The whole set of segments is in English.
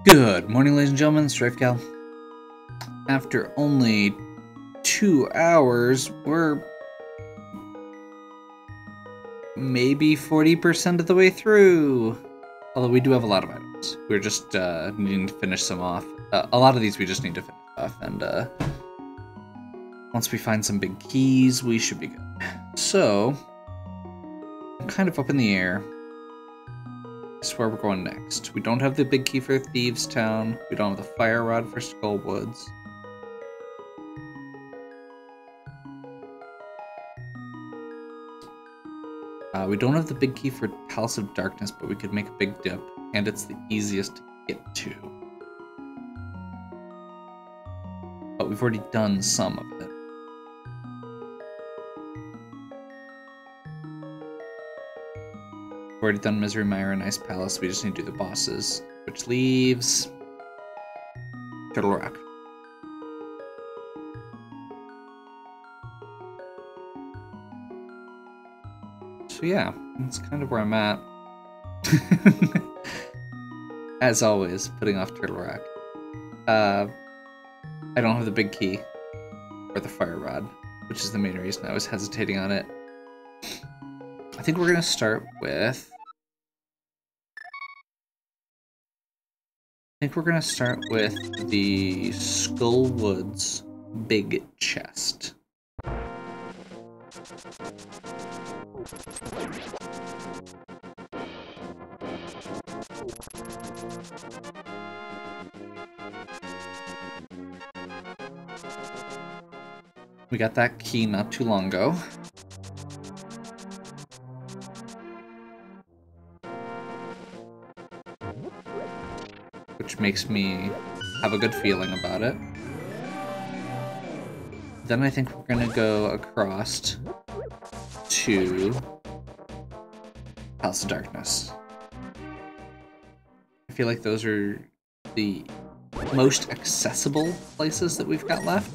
Good morning, ladies and gentlemen, StrifeCal. After only 2 hours, we're maybe 40% of the way through. Although we do have a lot of items. We're just needing to finish some off. A lot of these we just need to finish off, and once we find some big keys, we should be good. So, I'm kind of up in the air. This is where we're going next. We don't have the big key for Thieves Town. We don't have the fire rod for Skullwoods. We don't have the big key for Palace of Darkness, but we could make a big dip, and it's the easiest to get to. But we've already done some of it. We've already done Misery Mire and Ice Palace. We just need to do the bosses, which leaves Turtle Rock. So yeah, that's kind of where I'm at. As always, putting off Turtle Rock. I don't have the big key or the fire rod, which is the main reason I was hesitating on it. I think we're gonna start with the Skullwoods big chest. We got that key not too long ago. Which makes me have a good feeling about it. Then I think we're gonna go across to House of Darkness. I feel like those are the most accessible places that we've got left.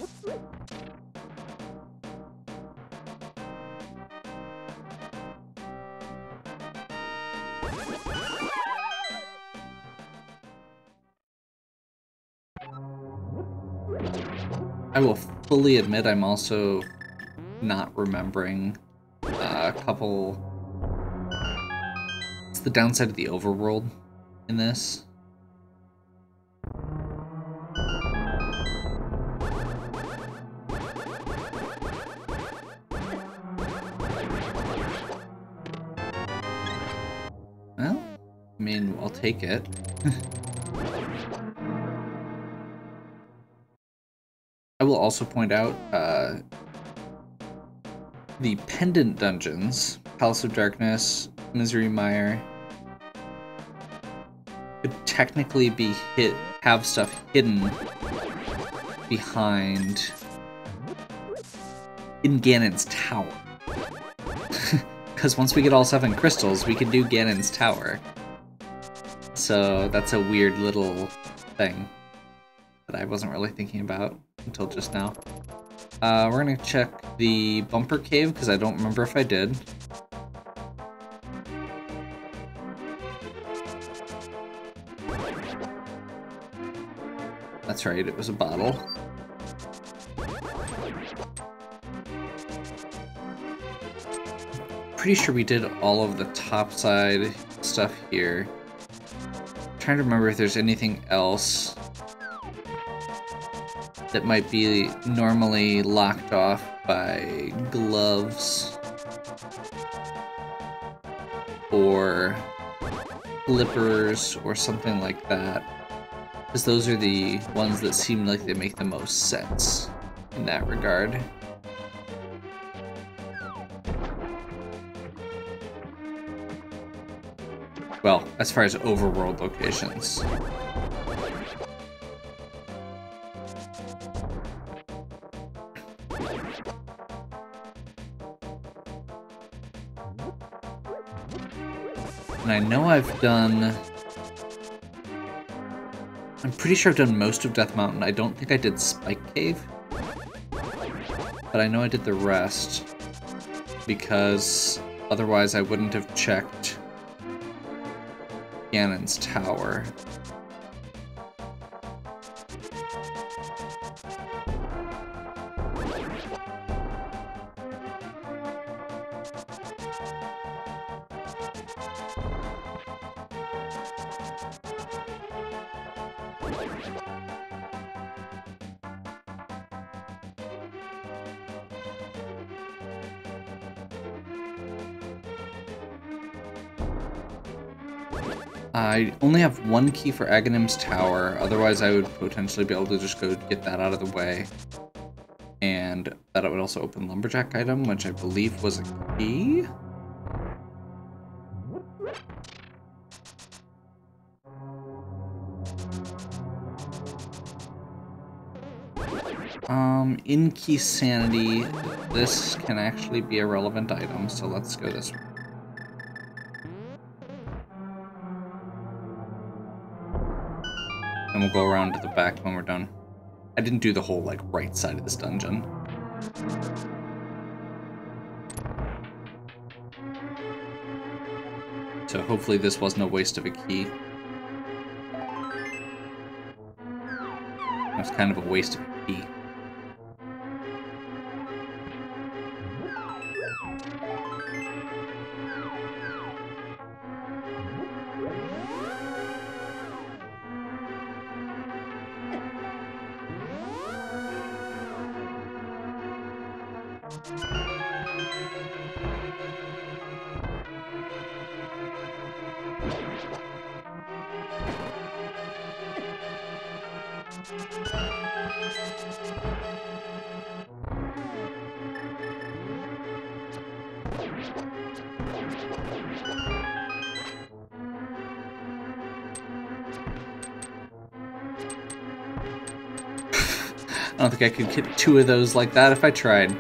I will fully admit I'm also not remembering a couple... It's the downside of the overworld in this. Well, I mean, I'll take it. I will also point out the pendant dungeons, Palace of Darkness, Misery Mire, could technically be have stuff hidden behind in Ganon's tower. Because once we get all 7 crystals, we can do Ganon's tower. So that's a weird little thing that I wasn't really thinking about until just now. We're gonna check the bumper cave, because I don't remember if I did. That's right, it was a bottle. Pretty sure we did all of the topside stuff here. I'm trying to remember if there's anything else that might be normally locked off by gloves or flippers or something like that, because those are the ones that seem like they make the most sense in that regard. Well, as far as overworld locations. And I know I've done... I'm pretty sure I've done most of Death Mountain. I don't think I did Spike Cave. But I know I did the rest, because otherwise I wouldn't have checked Ganon's tower. I only have one key for Aghanim's Tower, otherwise I would potentially be able to just go get that out of the way. And that would also open Lumberjack item, which I believe was a key? In Keysanity, this can actually be a relevant item, so let's go this way. And we'll go around to the back when we're done. I didn't do the whole, like, right side of this dungeon. So hopefully this wasn't a waste of a key. It was kind of a waste of a key. I don't think I could get 2 of those like that if I tried.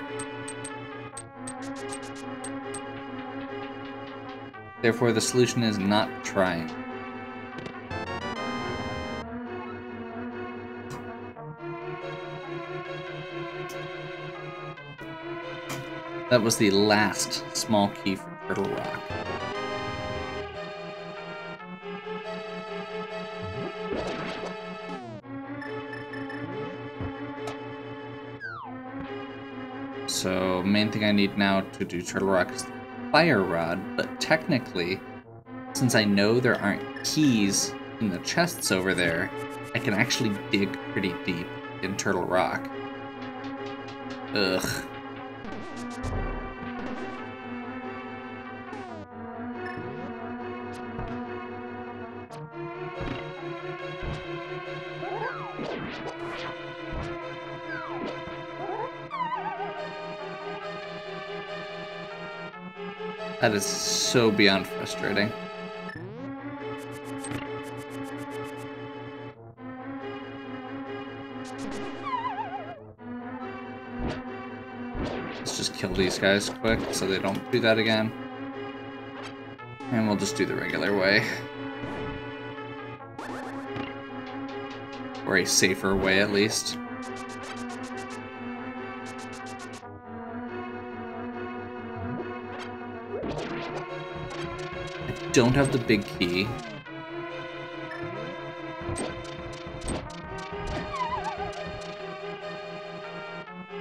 Therefore, the solution is not trying. That was the last small key for Turtle Rock. So, main thing I need now to do Turtle Rock is the Fire Rod, but technically, since I know there aren't keys in the chests over there, I can actually dig pretty deep in Turtle Rock. Ugh. That is so beyond frustrating. Let's just kill these guys quick so they don't do that again. And we'll just do the regular way. Or a safer way, at least. Don't have the big key.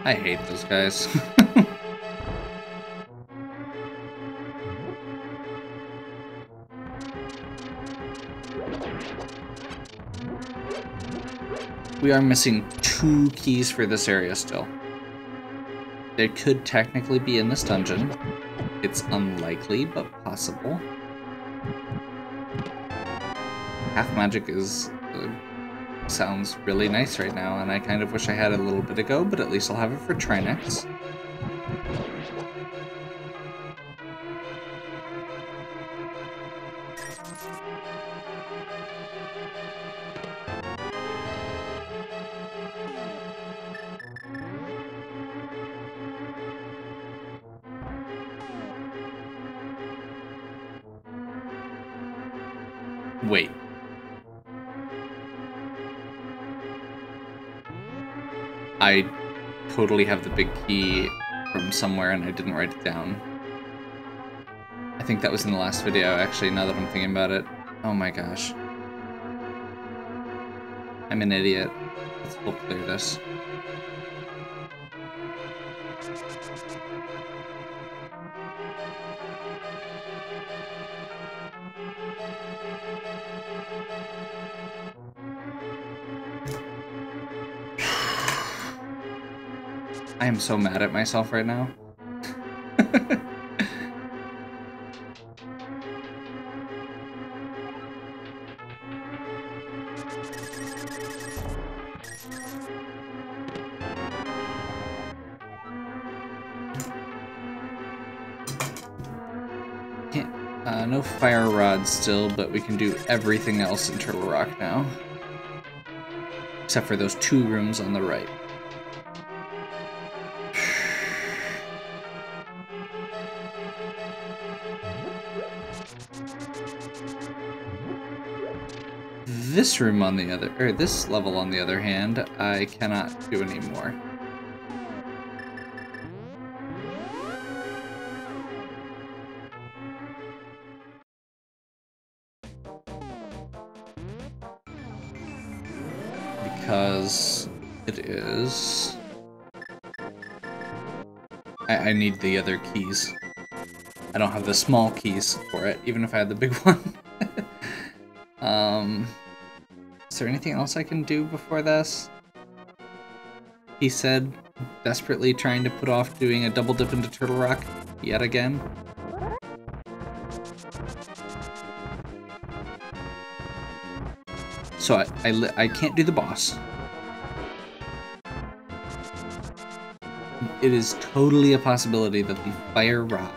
I hate those guys. We are missing 2 keys for this area still. They could technically be in this dungeon. It's unlikely, but possible. Half magic is sounds really nice right now, and I kind of wish I had it a little bit ago, but at least I'll have it for Trinex. Wait. I totally have the big key from somewhere and I didn't write it down. I think that was in the last video, actually, now that I'm thinking about it. Oh my gosh. I'm an idiot. Let's full clear this. I am so mad at myself right now. No fire rod still, but we can do everything else in Turtle Rock now. Except for those 2 rooms on the right. This room on the other, or this level on the other hand, I cannot do anymore. Because it is... I need the other keys. I don't have the small keys for it, even if I had the big one. Is there anything else I can do before this? He said, desperately trying to put off doing a double dip into Turtle Rock yet again. So I can't do the boss. It is totally a possibility that the fire rod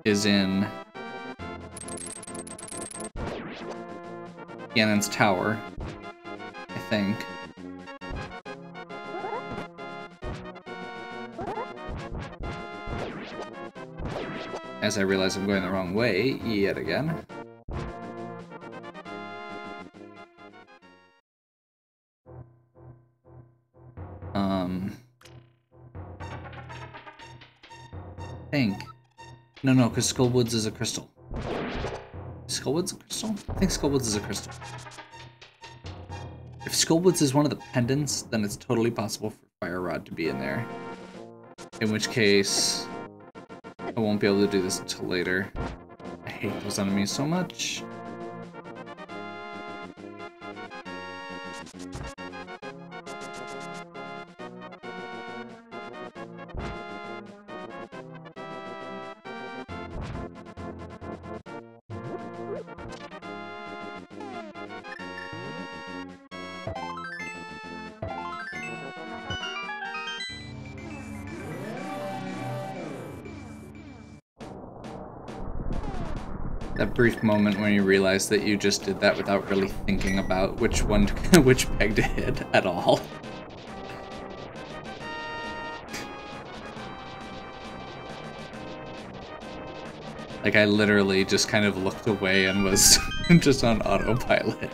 is in Ganon's tower, I think. As I realize I'm going the wrong way yet again. Think. No, because Skullwoods is a crystal. Skullwoods a crystal? I think Skullwoods is a crystal. If Skullwoods is one of the pendants, then it's totally possible for Fire Rod to be in there. In which case, I won't be able to do this until later. I hate those enemies so much. That brief moment when you realize that you just did that without really thinking about which one, which peg to hit at all. Like, I literally just kind of looked away and was just on autopilot.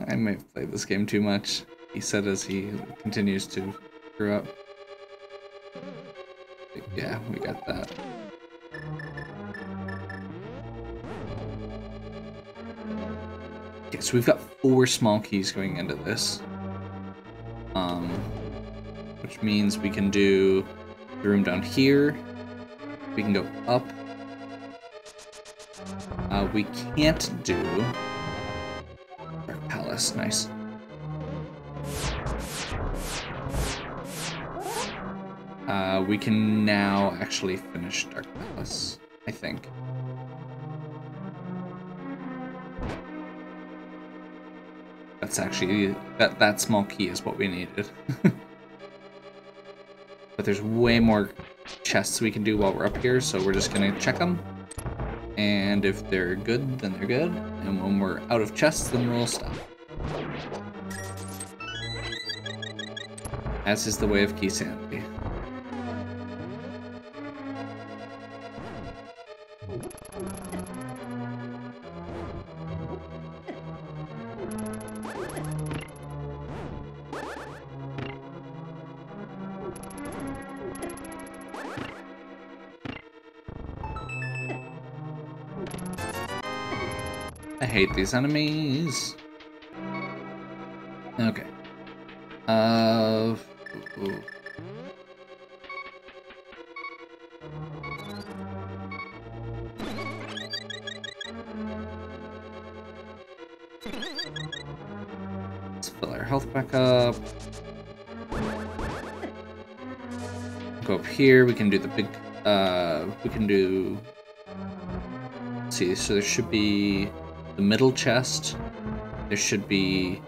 I may have played this game too much, he said as he continues to screw up. Yeah, we got that. Okay, so we've got 4 small keys going into this. Which means we can do the room down here. We can go up. We can't do Dark Palace. Nice. We can now actually finish Dark Palace, I think. That's actually, that small key is what we needed. But there's way more chests we can do while we're up here, so we're just gonna check them. And if they're good, then they're good. And when we're out of chests, then we'll stop. As is the way of Keysanity. I hate these enemies. Okay. Ooh. health back up. Go up here. We can do the big. We can do. Let's see. So there should be the middle chest. There should be.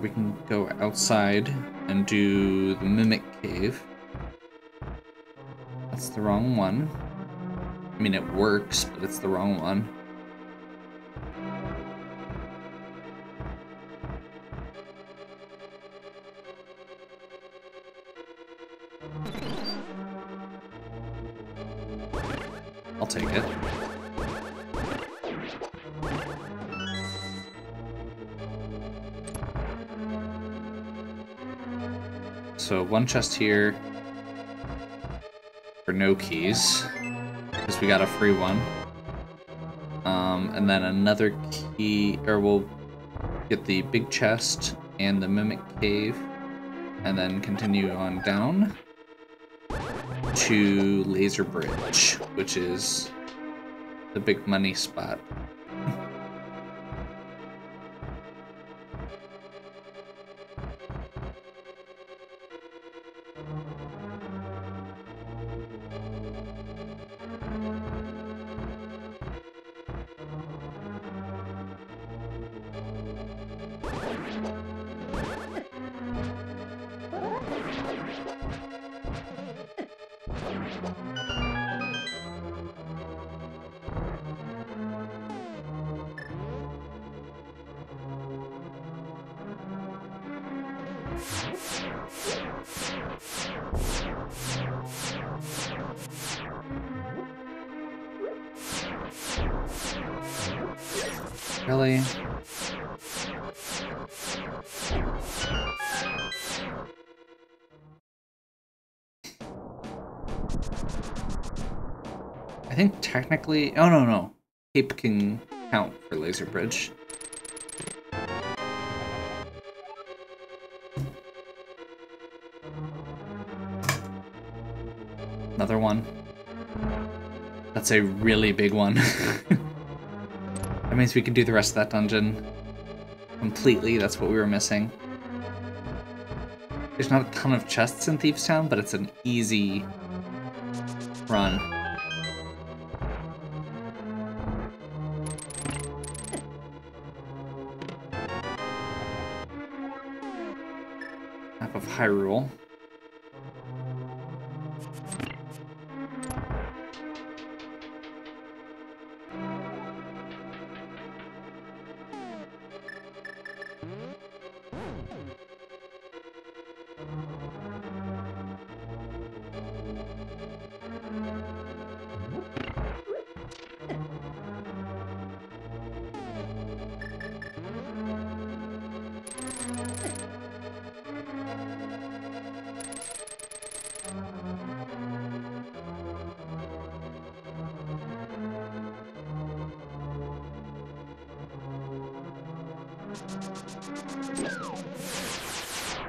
We can go outside and do the mimic cave. That's the wrong one. I mean, it works, but it's the wrong one. I'll take it. So one chest here for no keys, because we got a free one. And then another key, or we'll get the big chest and the mimic cave, and then continue on down to Laser Bridge, which is the big money spot. Really? I think technically... Oh, no. Cape can count for Laser Bridge. Another one. That's a really big one. That means we can do the rest of that dungeon completely. That's what we were missing. There's not a ton of chests in Thieves Town, but it's an easy run. Map of Hyrule.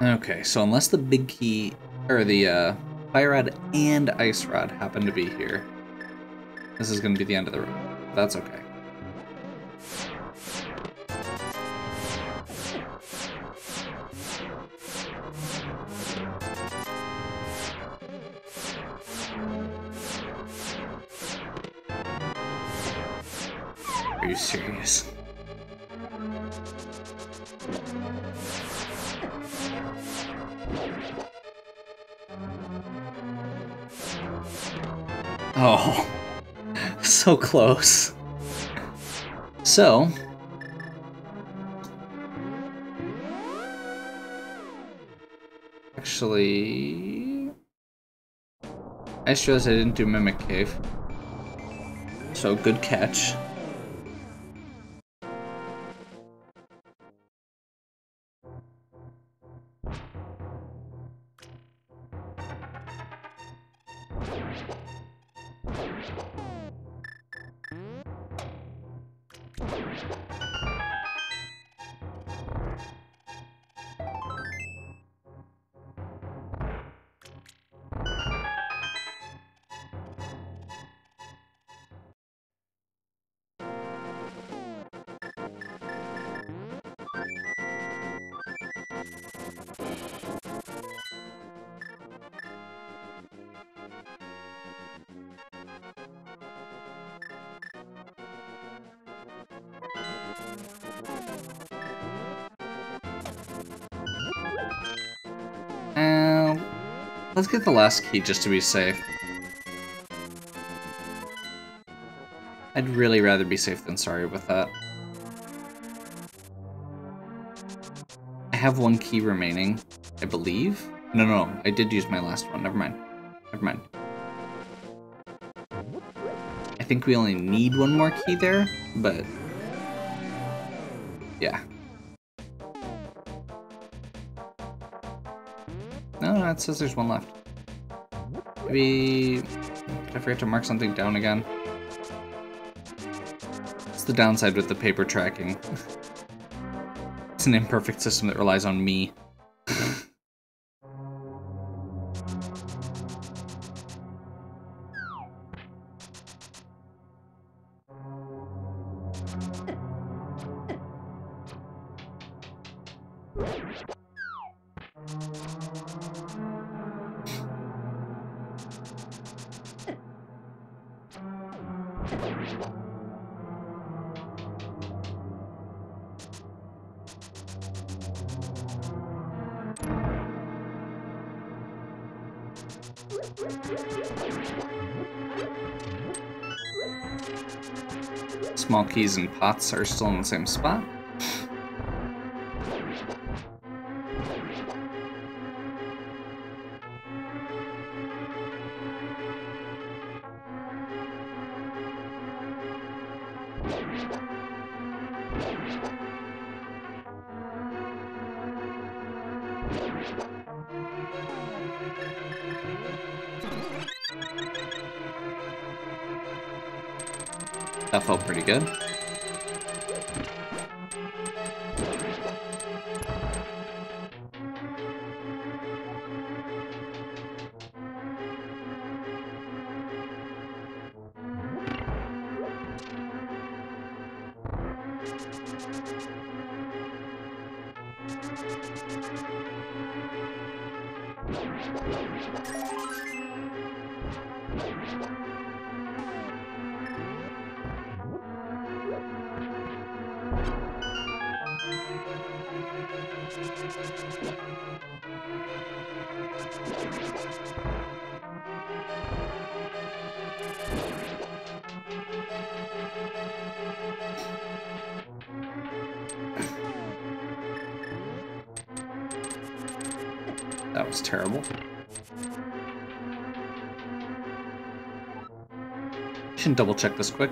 Okay, so unless the big key, or the fire rod and ice rod happen to be here, this is going to be the end of the road. That's okay. Are you serious? Oh, so close. So, actually, I just realized I didn't do Mimic Cave. So, good catch. Let's get the last key just to be safe. I'd really rather be safe than sorry with that. I have one key remaining, I believe. No, I did use my last one. Never mind. I think we only need one more key there, but yeah. No, it says there's one left. Maybe I forget to mark something down again. It's the downside with the paper tracking. It's an imperfect system that relies on me. Small keys and pots are still in the same spot. That felt pretty good. That was terrible. Shouldn't double check this quick.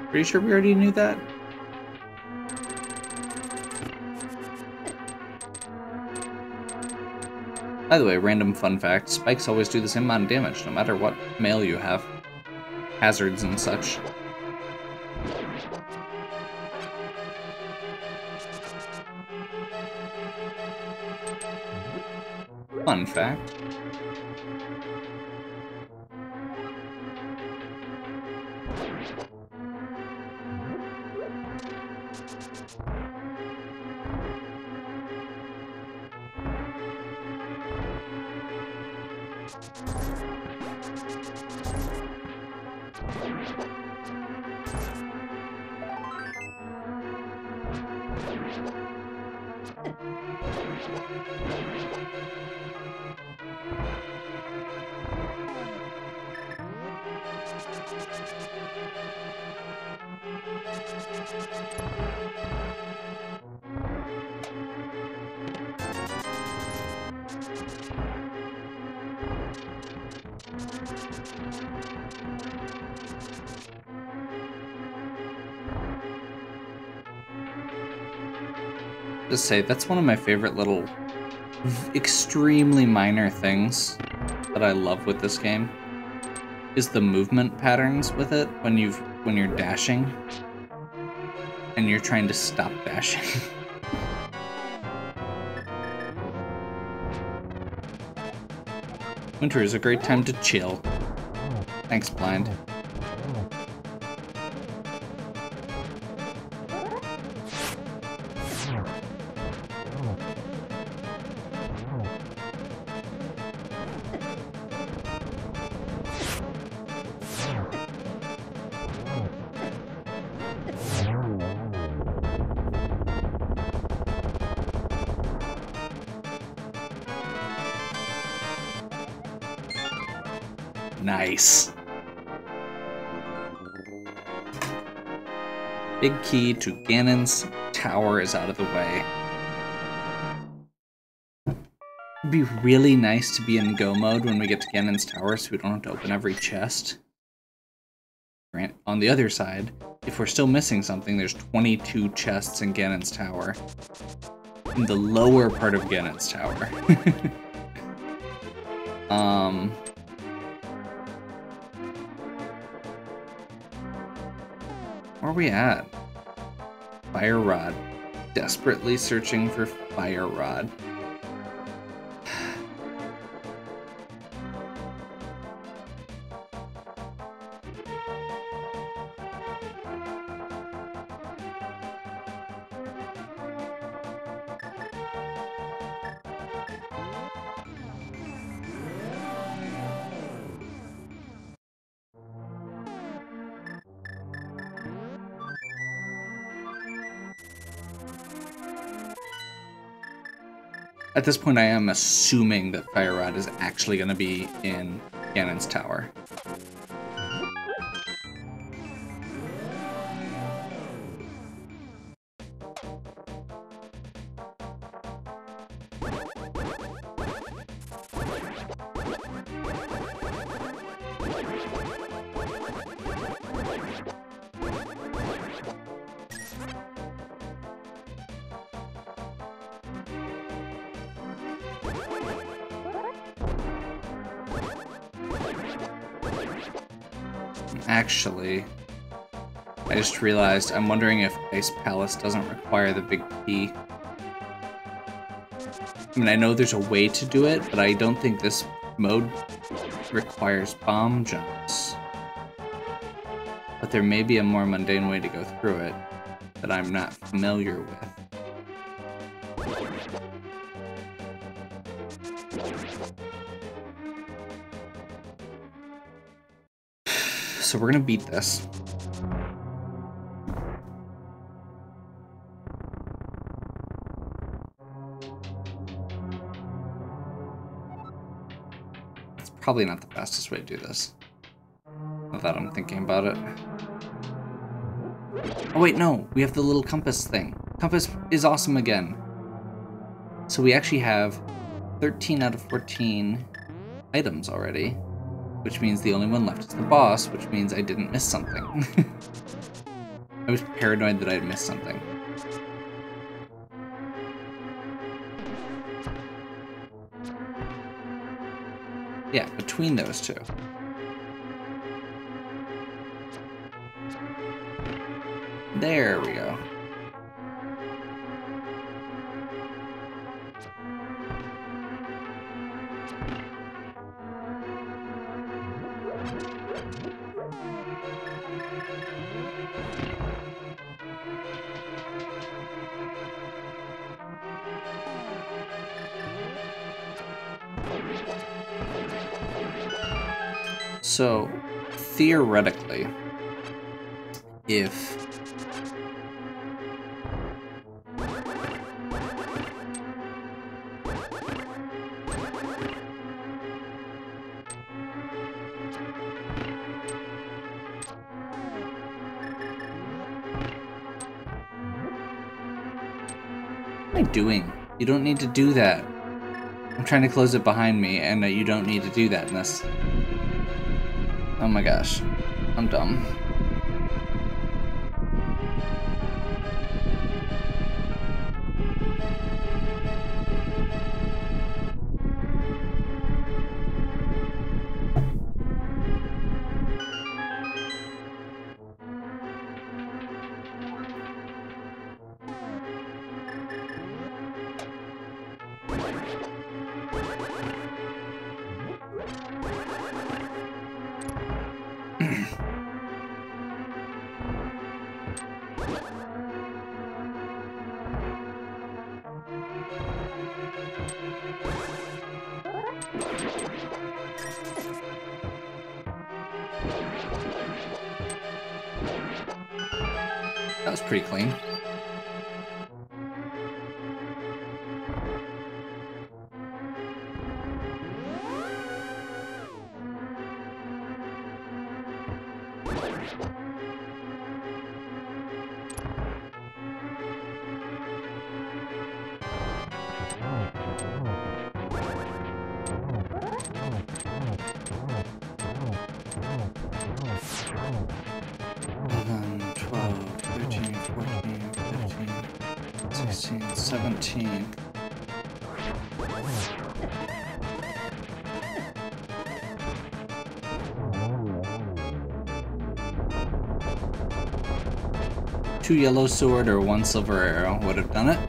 Pretty sure we already knew that. By the way, random fun fact, spikes always do the same amount of damage, no matter what mail you have. Hazards and such. Fun fact. Just say, that's one of my favorite little, extremely minor things that I love with this game, is the movement patterns with it when you're dashing and you're trying to stop dashing. Winter is a great time to chill. Thanks, Blind. Nice. Big key to Ganon's tower is out of the way. It'd be really nice to be in go mode when we get to Ganon's tower so we don't have to open every chest. On the other side, if we're still missing something, there's 22 chests in Ganon's tower. In the lower part of Ganon's tower. Where are we at? Fire Rod. Desperately searching for Fire Rod. At this point, I am assuming that Fire Rod is actually going to be in Ganon's tower. Actually, I just realized I'm wondering if Ice Palace doesn't require the big key. I mean, I know there's a way to do it, but I don't think this mode requires bomb jumps. But there may be a more mundane way to go through it that I'm not familiar with. So we're gonna beat this. It's probably not the fastest way to do this. Now that I'm thinking about it. Oh wait, no, we have the little compass thing. Compass is awesome again. So we actually have 13 out of 14 items already. Which means the only one left is the boss, which means I didn't miss something. I was paranoid that I had missed something. Yeah, between those two. There we go. So, theoretically, if what am I doing? You don't need to do that. I'm trying to close it behind me, and you don't need to do that in this. Oh my gosh, I'm dumb. That was pretty clean. Two yellow sword or one silver arrow would have done it.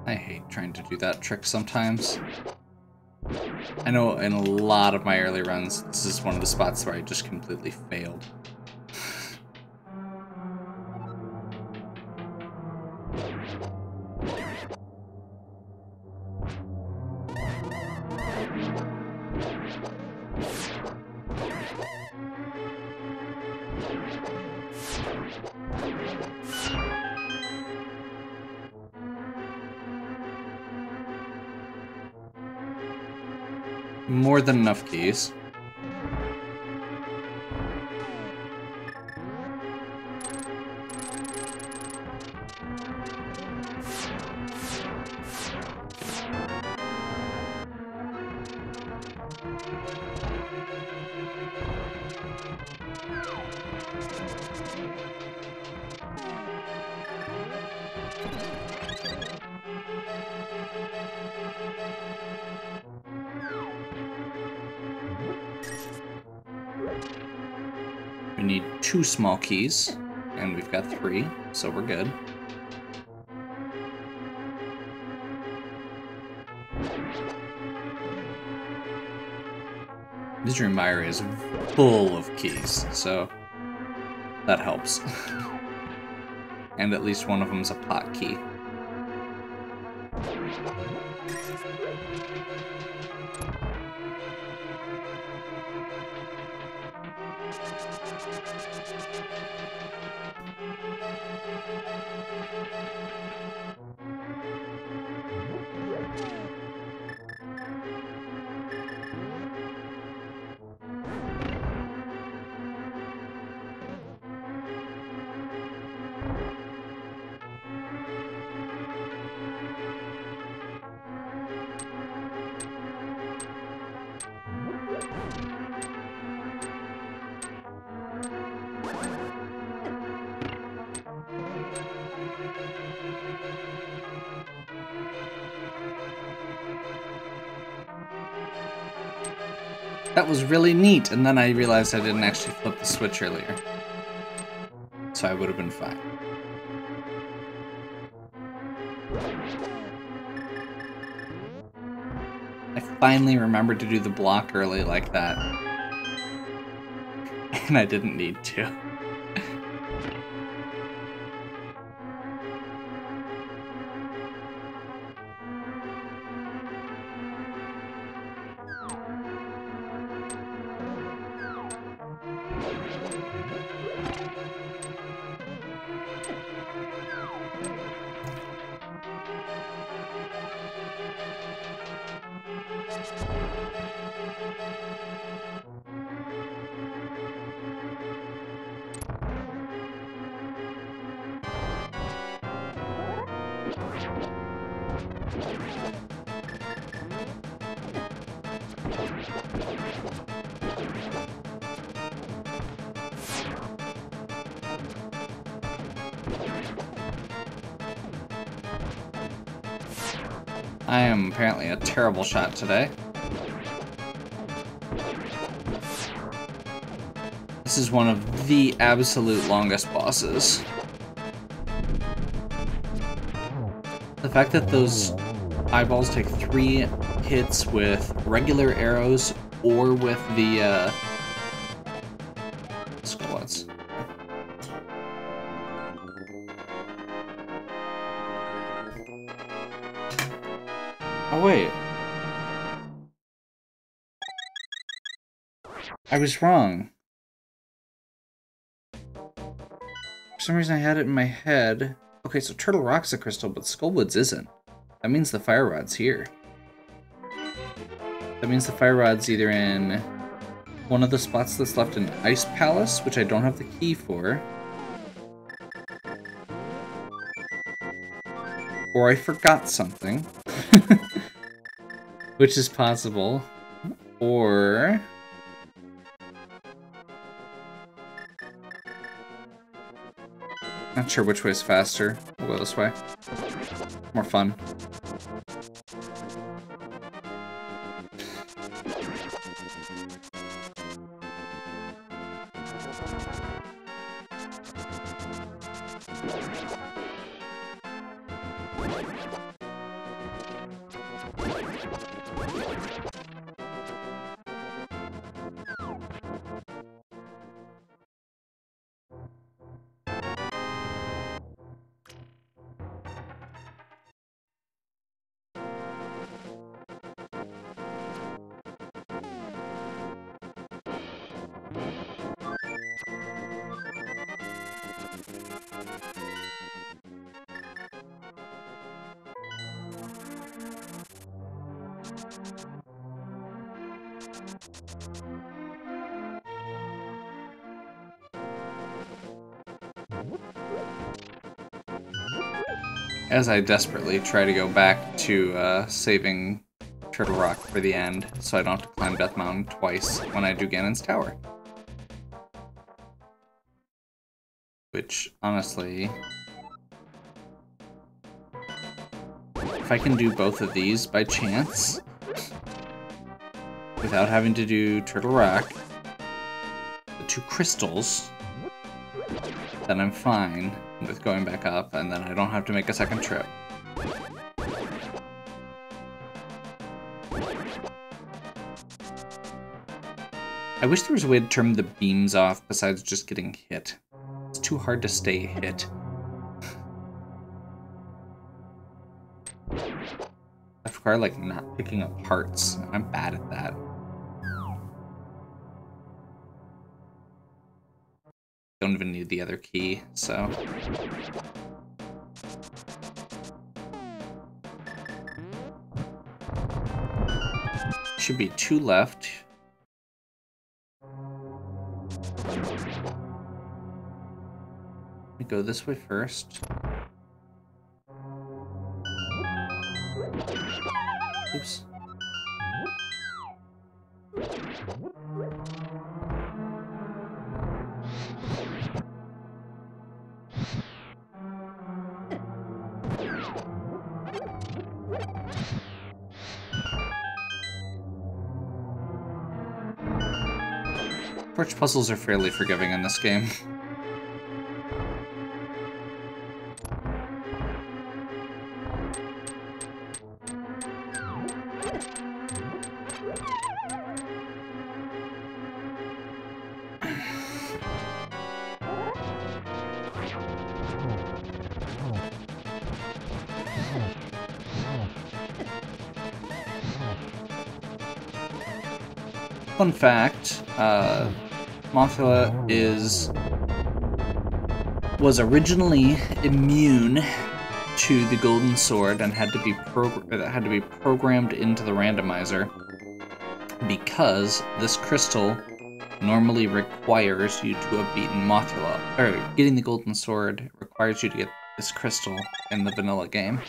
I hate trying to do that trick sometimes. I know in a lot of my early runs, this is one of the spots where I just completely failed. More than enough keys. We need 2 small keys, and we've got 3, so we're good. This Randomizer is full of keys, so that helps. And at least one of them's a pot key. That was really neat, and then I realized I didn't actually flip the switch earlier. So I would have been fine. I finally remembered to do the block early like that. And I didn't need to. I am apparently a terrible shot today. This is one of the absolute longest bosses. The fact that those eyeballs take 3 hits with regular arrows or with the squats. Oh wait. I was wrong. For some reason I had it in my head. Okay, so Turtle Rock's a crystal, but Skullwoods isn't. That means the Fire Rod's here. That means the Fire Rod's either in one of the spots that's left in Ice Palace, which I don't have the key for. Or I forgot something. Which is possible. Or... not sure which way is faster. We'll go this way. More fun. As I desperately try to go back to saving Turtle Rock for the end, so I don't have to climb Death Mountain twice when I do Ganon's Tower. Which, honestly... if I can do both of these by chance, without having to do Turtle Rock, the 2 crystals, then I'm fine with going back up, and then I don't have to make a second trip. I wish there was a way to turn the beams off besides just getting hit. It's too hard to stay hit. I require, like, not picking up parts. I'm bad at that. Don't even need the other key, so... should be 2 left. Let me go this way first. Oops. Torch puzzles are fairly forgiving in this game. Fun fact, Mothula was originally immune to the golden sword and had to be programmed into the randomizer because this crystal normally requires you to have beaten Mothula, or getting the golden sword requires you to this crystal in the vanilla game.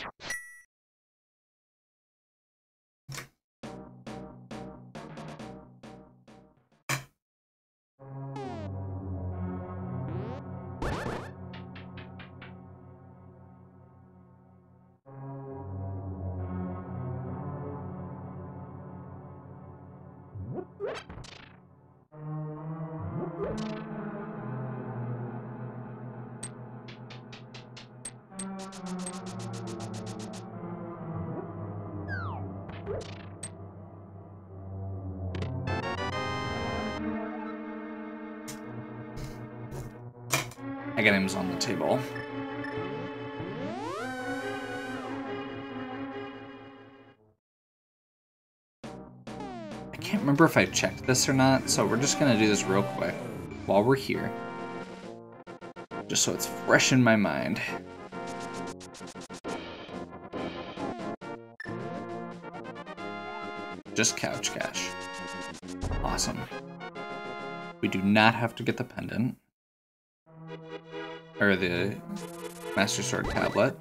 Items on the table. I can't remember if I checked this or not, so we're just gonna do this real quick while we're here. Just so it's fresh in my mind. Just couch cash. Awesome. We do not have to get the pendant. Or the Master Sword tablet.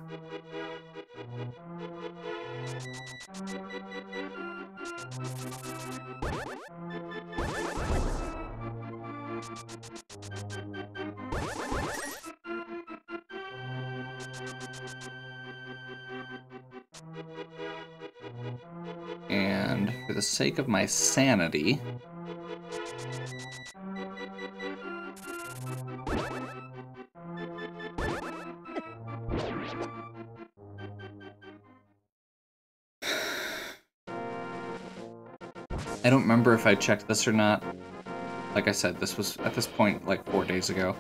And for the sake of my sanity, I don't remember if I checked this or not. Like I said, this was at this point like 4 days ago.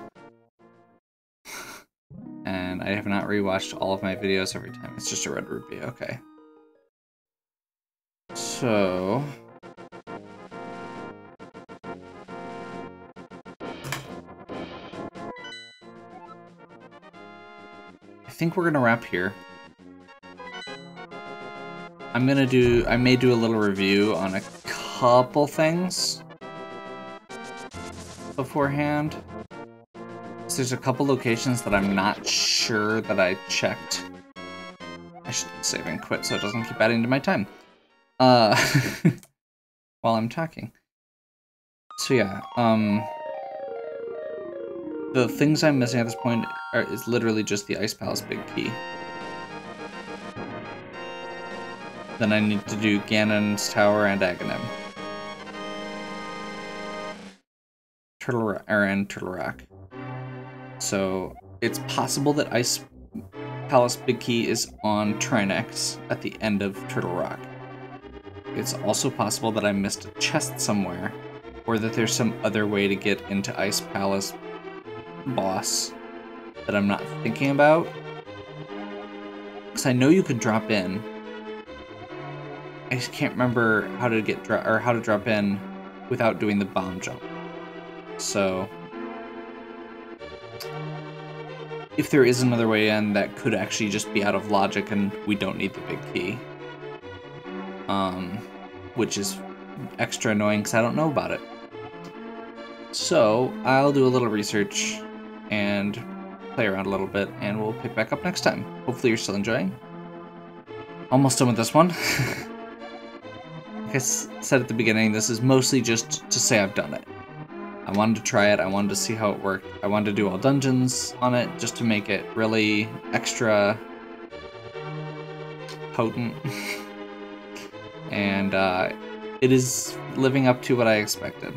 And I have not rewatched all of my videos every time. It's just a red rupee, okay. So... I think we're gonna wrap here. I may do a little review on a couple things beforehand. So there's a couple locations that I'm not sure that I checked. I should save and quit so it doesn't keep adding to my time. While I'm talking. So yeah, the things I'm missing at this point is literally just the Ice Palace Big Key. Then I need to do Ganon's Tower and Aghanim. Turtle Rock. So it's possible that Ice Palace Big Key is on Trinex at the end of Turtle Rock. It's also possible that I missed a chest somewhere, or that there's some other way to get into Ice Palace boss that I'm not thinking about. Because I know you could drop in. I just can't remember how to drop in without doing the bomb jump. So if there is another way in, that could actually just be out of logic and we don't need the big key. Which is extra annoying because I don't know about it. So I'll do a little research and play around a little bit, and we'll pick back up next time. Hopefully you're still enjoying. Almost done with this one. Like I said at the beginning, this is mostly just to say I've done it. I wanted to try it, I wanted to see how it worked. I wanted to do all dungeons on it just to make it really extra potent. And it is living up to what I expected.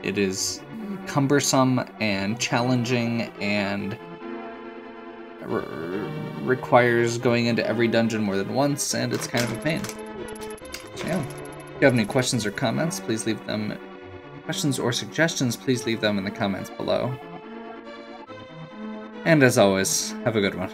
It is cumbersome and challenging and requires going into every dungeon more than once, and it's kind of a pain. So yeah, if you have any questions or comments, please leave them. Questions or suggestions, please leave them in the comments below. And as always, have a good one.